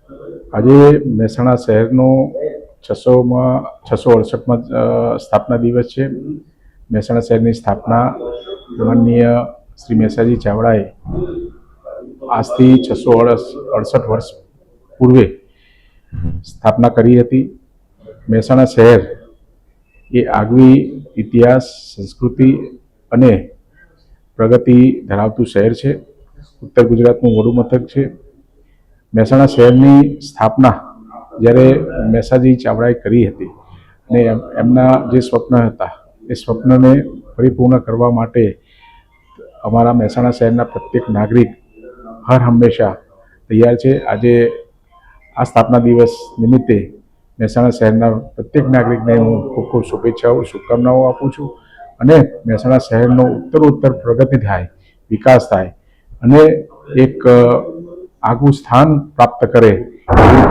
આજે મહેસાણા શહેરનો 668માં સ્થાપના દિવસ છે. મહેસાણા શહેરની સ્થાપના માનનીય શ્રી મેસાજી ચાવડાએ આજથી 668 વર્ષ પૂર્વે સ્થાપના કરી હતી. મહેસાણા શહેર એ આગવી ઇતિહાસ, સંસ્કૃતિ અને પ્રગતિ ધરાવતું શહેર છે. ઉત્તર ગુજરાતનું વડું મથક છે. મહેસાણા શહેરની સ્થાપના જ્યારે મેસાજી ચાવડાએ કરી હતી અને એમના જે સ્વપ્ન હતા એ સ્વપ્નને પરિપૂર્ણ કરવા માટે અમારા મહેસાણા શહેરના પ્રત્યેક નાગરિક હર હંમેશા તૈયાર છે. આજે આ સ્થાપના દિવસ નિમિત્તે મહેસાણા શહેરના પ્રત્યેક નાગરિકને હું ખૂબ ખૂબ શુભકામનાઓ આપું છું અને મહેસાણા શહેરનો ઉત્તરોત્તર પ્રગતિ થાય, વિકાસ થાય અને એક આગવું સ્થાન પ્રાપ્ત કરે એવી